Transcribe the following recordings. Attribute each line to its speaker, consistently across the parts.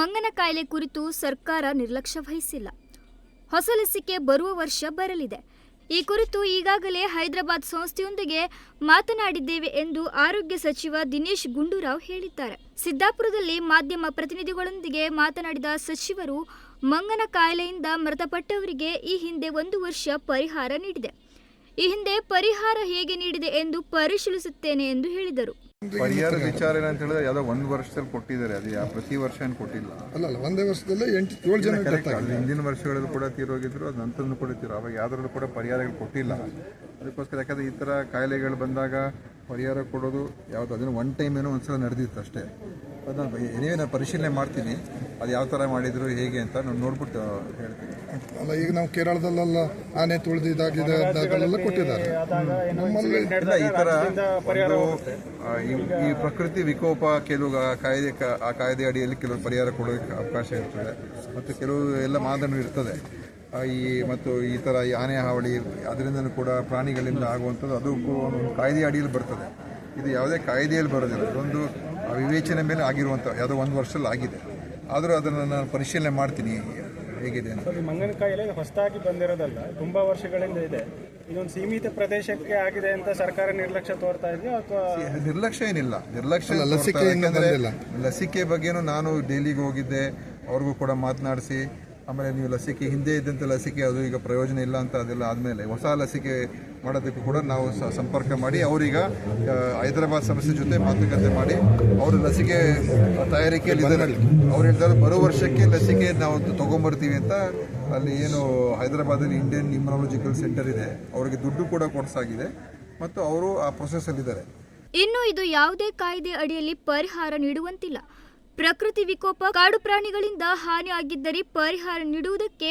Speaker 1: ಮಂಗನ ಕಾಯಿಲೆ ಕುರಿತು ಸರ್ಕಾರ ನಿರ್ಲಕ್ಷ್ಯ ವಹಿಸಿಲ್ಲ. ಹೊಸ ಲಸಿಕೆ ಬರುವ ವರ್ಷ ಬರಲಿದೆ. ಈ ಕುರಿತು ಈಗಾಗಲೇ ಹೈದರಾಬಾದ್ ಸಂಸ್ಥೆಯೊಂದಿಗೆ ಮಾತನಾಡಿದ್ದೇವೆ ಎಂದು ಆರೋಗ್ಯ ಸಚಿವ ದಿನೇಶ್ ಗುಂಡೂರಾವ್ ಹೇಳಿದ್ದಾರೆ. ಸಿದ್ದಾಪುರದಲ್ಲಿ ಮಾಧ್ಯಮ ಪ್ರತಿನಿಧಿಗಳೊಂದಿಗೆ ಮಾತನಾಡಿದ ಸಚಿವರು, ಮಂಗನ ಕಾಯಿಲೆಯಿಂದ ಮೃತಪಟ್ಟವರಿಗೆ ಈ ಹಿಂದೆ 1 ವರ್ಷ ಪರಿಹಾರ ನೀಡಿದೆ. ಈ ಹಿಂದೆ ಪರಿಹಾರ ಹೇಗೆ ನೀಡಿದೆ ಎಂದು ಪರಿಶೀಲಿಸುತ್ತೇನೆ ಎಂದು ಹೇಳಿದರು.
Speaker 2: ಪರಿಹಾರ ವಿಚಾರ ಏನಂತ ಹೇಳಿದ್ರೆ ಯಾವುದೋ 1 ವರ್ಷದಲ್ಲಿ ಕೊಟ್ಟಿದ್ದಾರೆ, ಅದು ಪ್ರತಿ ವರ್ಷ ಏನು ಕೊಟ್ಟಿಲ್ಲ.
Speaker 3: ಅಲ್ಲ ಒಂದೇ ವರ್ಷದಲ್ಲೇ 8-7 ಜನ
Speaker 2: ಹಿಂದಿನ ವರ್ಷಗಳಲ್ಲೂ ಕೂಡ ತೀರೋಗಿದ್ರು, ಅದು ನಂತರನೂ ಕೂಡ ಅವಾಗ ಯಾವುದ್ರಲ್ಲೂ ಕೂಡ ಪರಿಹಾರಗಳು ಕೊಟ್ಟಿಲ್ಲ. ಅದಕ್ಕೋಸ್ಕರ ಯಾಕಂದರೆ ಈ ಥರ ಕಾಯಿಲೆಗಳು ಬಂದಾಗ ಪರಿಹಾರ ಕೊಡೋದು ಯಾವುದು ಅದನ್ನು ಒನ್ ಟೈಮ್ ಏನೋ ಒಂದ್ಸಲ ನಡೆದಿತ್ತು ಅಷ್ಟೇ. ಅದನ್ನು ಏನೇ ನಾನು ಪರಿಶೀಲನೆ ಮಾಡ್ತೀನಿ, ಅದು ಯಾವ ಥರ ಮಾಡಿದ್ರು ಹೇಗೆ ಅಂತ ನಾನು ನೋಡ್ಬಿಟ್ಟು ಹೇಳ್ತೀನಿ.
Speaker 3: ಅಲ್ಲ ಈಗ ನಾವು ಕೇರಳದಲ್ಲೆಲ್ಲ ಆನೆ ತುಳಿದಿದ್ದಾಗಿದೆ ಅದನ್ನೆಲ್ಲ ಕೊಟ್ಟಿದ್ದಾರೆ.
Speaker 2: ಈ ಥರ ಈ ಪ್ರಕೃತಿ ವಿಕೋಪ ಕೆಲವು ಆ ಕಾಯ್ದೆ ಅಡಿಯಲ್ಲಿ ಕೆಲವು ಪರಿಹಾರ ಕೊಡೋಕ್ಕೆ ಅವಕಾಶ ಇರ್ತದೆ ಮತ್ತು ಕೆಲವು ಎಲ್ಲ ಮಾನದಂಡ ಇರ್ತದೆ. ಮತ್ತು ಈ ಥರ ಈ ಆನೆ ಹಾವಳಿ ಅದರಿಂದಲೂ ಕೂಡ ಪ್ರಾಣಿಗಳಿಂದ ಆಗುವಂಥದ್ದು ಅದು ಒಂದು ಕಾಯ್ದೆ ಅಡಿಯಲ್ಲಿ ಬರ್ತದೆ. ಇದು ಯಾವುದೇ ಕಾಯ್ದೆಯಲ್ಲಿ ಬರೋದಿಲ್ಲ, ಇದೊಂದು ವಿವೇಚನೆ ಮೇಲೆ ಆಗಿರುವಂಥ ಯಾವುದೋ 1 ವರ್ಷದಲ್ಲಿ ಆಗಿದೆ. ಆದರೂ ಅದನ್ನು ನಾನು ಪರಿಶೀಲನೆ ಮಾಡ್ತೀನಿ ಹೇಗಿದೆ ಅಂತ.
Speaker 4: ಮಂಗನ ಕಾಯಿಲೆ ಹೊಸದಾಗಿ ಬಂದಿರೋದಲ್ಲ, ತುಂಬಾ ವರ್ಷಗಳಿಂದ ಇದೆ. ಇದೊಂದು ಸೀಮಿತ ಪ್ರದೇಶಕ್ಕೆ ಆಗಿದೆ ಅಂತ ಸರ್ಕಾರ ನಿರ್ಲಕ್ಷ್ಯ ತೋರ್ತಾ ಇದೆಯಾ ಅಥವಾ?
Speaker 2: ನಿರ್ಲಕ್ಷ್ಯ ಏನಿಲ್ಲ, ನಿರ್ಲಕ್ಷ್ಯ ಲಸಿಕೆ ಬಗ್ಗೆನೂ ನಾನು ಡೆಲ್ಲಿಗೆ ಹೋಗಿದ್ದೆ, ಅವ್ರಿಗೂ ಕೂಡ ಮಾತನಾಡಿಸಿ, ಆಮೇಲೆ ನೀವು ಲಸಿಕೆ ಹಿಂದೆ ಇದ್ದಂಥ ಲಸಿಕೆ ಅದು ಈಗ ಪ್ರಯೋಜನ ಇಲ್ಲ ಅಂತ ಅದೆಲ್ಲ ಆದಮೇಲೆ ಹೊಸ ಲಸಿಕೆ ಮಾಡೋದಕ್ಕೂ ಕೂಡ ನಾವು ಸಂಪರ್ಕ ಮಾಡಿ ಅವರೀಗ ಹೈದರಾಬಾದ್ ಸಂಸ್ಥೆ ಜೊತೆ ಮಾತುಕತೆ ಮಾಡಿ ಅವರು ಲಸಿಕೆ ತಯಾರಿಕೆಯಲ್ಲಿ ಇದ್ದಾರೆ. ಅವ್ರು ಹೇಳ್ತಾರೆ ಬರೋ ವರ್ಷಕ್ಕೆ ಲಸಿಕೆ ನಾವು ತೊಗೊಂಬರ್ತೀವಿ ಅಂತ. ಅಲ್ಲಿ ಏನು ಹೈದರಾಬಾದಲ್ಲಿ ಇಂಡಿಯನ್ ಇಮ್ಯುನಾಲಜಿಕಲ್ ಸೆಂಟರ್ ಇದೆ, ಅವರಿಗೆ ದುಡ್ಡು ಕೂಡ ಕೊಡಿಸಾಗಿದೆ ಮತ್ತು ಅವರು ಆ ಪ್ರೊಸೆಸ್ಸಲ್ಲಿದ್ದಾರೆ.
Speaker 1: ಇನ್ನು ಇದು ಯಾವುದೇ ಕಾಯ್ದೆ ಅಡಿಯಲ್ಲಿ ಪರಿಹಾರ ನೀಡುವಂತಿಲ್ಲ. ಪ್ರಕೃತಿ ವಿಕೋಪ, ಕಾಡು ಪ್ರಾಣಿಗಳಿಂದ ಹಾನಿ ಆಗಿದ್ದರೆ ಪರಿಹಾರ ನೀಡುವುದಕ್ಕೆ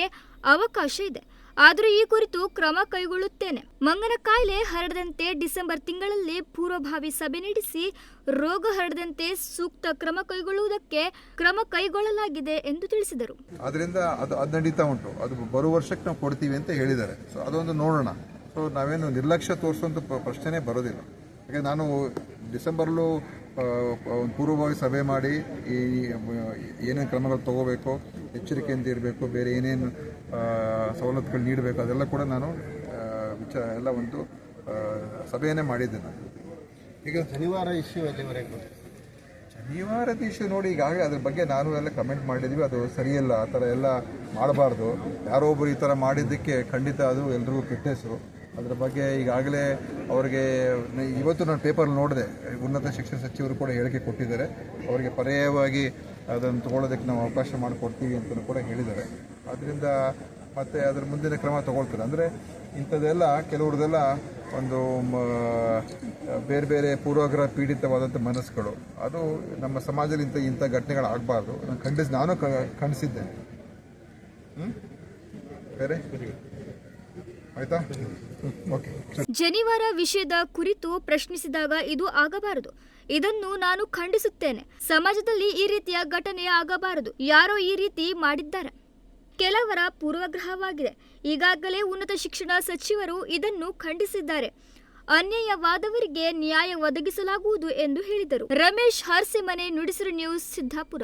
Speaker 1: ಅವಕಾಶ ಇದೆ. ಆದರೂ ಈ ಕುರಿತು ಕ್ರಮ ಕೈಗೊಳ್ಳುತ್ತೇನೆ. ಮಂಗನ ಕಾಯಿಲೆ ಹರಡದಂತೆ ಡಿಸೆಂಬರ್ ತಿಂಗಳಲ್ಲಿ ಪೂರ್ವಭಾವಿ ಸಭೆ ನಡೆಸಿ ರೋಗ ಹರಡದಂತೆ ಸೂಕ್ತ ಕ್ರಮ ಕೈಗೊಳ್ಳುವುದಕ್ಕೆ ಕ್ರಮ ಕೈಗೊಳ್ಳಲಾಗಿದೆ ಎಂದು ತಿಳಿಸಿದರು.
Speaker 2: ಅದರಿಂದ ಅದು ನಡೀತಾ ಉಂಟು, ಅದು ಬರುವ ವರ್ಷಕ್ಕೆ ನಾವು ಕೊಡ್ತೀವಿ ಅಂತ ಹೇಳಿದ್ದಾರೆ. ಸೊ ಅದೊಂದು ನೋಡೋಣ. ಸೊ ನಾವೇನು ನಿರ್ಲಕ್ಷ್ಯ ತೋರಿಸುವಂಥ ಪ್ರಶ್ನೆ ಬರೋದಿಲ್ಲ. ಯಾಕೆ ನಾನು ಡಿಸೆಂಬರ್ಲೂ ಒಂದು ಪೂರ್ವಭಾವಿ ಸಭೆ ಮಾಡಿ ಈ ಏನೇನು ಕ್ರಮಗಳು ತಗೋಬೇಕು, ಎಚ್ಚರಿಕೆಯಿಂದ ಇರಬೇಕು, ಬೇರೆ ಏನೇನು ಸವಲತ್ತುಗಳು ನೀಡಬೇಕು ಅದೆಲ್ಲ ಕೂಡ ನಾನು ಎಲ್ಲ ಒಂದು ಸಭೆಯನ್ನೇ ಮಾಡಿದ್ದೆ. ನಾನು
Speaker 4: ಈಗ ಶನಿವಾರದ
Speaker 2: ಇಶ್ಯೂ ನೋಡಿ, ಈಗಾಗಲೇ ಅದ್ರ ಬಗ್ಗೆ ನಾನು ಎಲ್ಲ ಕಮೆಂಟ್ ಮಾಡಿದ್ವಿ. ಅದು ಸರಿಯಲ್ಲ, ಆ ಥರ ಎಲ್ಲ ಮಾಡಬಾರ್ದು. ಯಾರೋ ಒಬ್ಬರು ಈ ಥರ ಮಾಡಿದ್ದಕ್ಕೆ ಖಂಡಿತ ಅದು ಎಲ್ರಿಗೂ ಕೆಟ್ಟ ಹೆಸರು. ಅದರ ಬಗ್ಗೆ ಈಗಾಗಲೇ ಅವರಿಗೆ ಇವತ್ತು ನಾನು ಪೇಪರ್ ನೋಡಿದೆ, ಉನ್ನತ ಶಿಕ್ಷಣ ಸಚಿವರು ಕೂಡ ಹೇಳಿಕೆ ಕೊಟ್ಟಿದ್ದಾರೆ. ಅವರಿಗೆ ಪರ್ಯಾಯವಾಗಿ ಅದನ್ನು ತೊಗೊಳ್ಳೋದಕ್ಕೆ ನಾವು ಅವಕಾಶ ಮಾಡಿಕೊಡ್ತೀವಿ ಅಂತಲೂ ಕೂಡ ಹೇಳಿದ್ದಾರೆ. ಆದ್ದರಿಂದ ಮತ್ತು ಅದರ ಮುಂದಿನ ಕ್ರಮ ತೊಗೊಳ್ತಾರೆ. ಅಂದರೆ ಇಂಥದ್ದೆಲ್ಲ ಕೆಲವ್ರದ್ದೆಲ್ಲ ಒಂದು ಬೇರೆ ಬೇರೆ ಪೂರ್ವಾಗ್ರಹ ಪೀಡಿತವಾದಂಥ ಮನಸ್ಸುಗಳು, ಅದು ನಮ್ಮ ಸಮಾಜದಲ್ಲಿ ಇಂಥ ಘಟನೆಗಳಾಗಬಾರ್ದು. ನಾನು ಖಂಡಿಸಿದ್ದೇನೆ. ಬೇರೆ ಆಯ್ತಾ?
Speaker 1: ಜನಿವಾರ ವಿಷಯದ ಕುರಿತು ಪ್ರಶ್ನಿಸಿದಾಗ ಇದು ಆಗಬಾರದು, ಇದನ್ನು ನಾನು ಖಂಡಿಸುತ್ತೇನೆ. ಸಮಾಜದಲ್ಲಿ ಈ ರೀತಿಯ ಘಟನೆ ಆಗಬಾರದು. ಯಾರೋ ಈ ರೀತಿ ಮಾಡಿದ್ದಾರೆ, ಕೆಲವರ ಪೂರ್ವಗ್ರಹವಾಗಿದೆ. ಈಗಾಗಲೇ ಉನ್ನತ ಶಿಕ್ಷಣ ಸಚಿವರು ಇದನ್ನು ಖಂಡಿಸಿದ್ದಾರೆ. ಅನ್ಯಾಯವಾದವರಿಗೆ ನ್ಯಾಯ ಒದಗಿಸಲಾಗುವುದು ಎಂದು ಹೇಳಿದರು. ರಮೇಶ್ ಹರ್ಸಿಮನೆ, ನುಡಿಸಿರು ನ್ಯೂಸ್, ಸಿದ್ದಾಪುರ.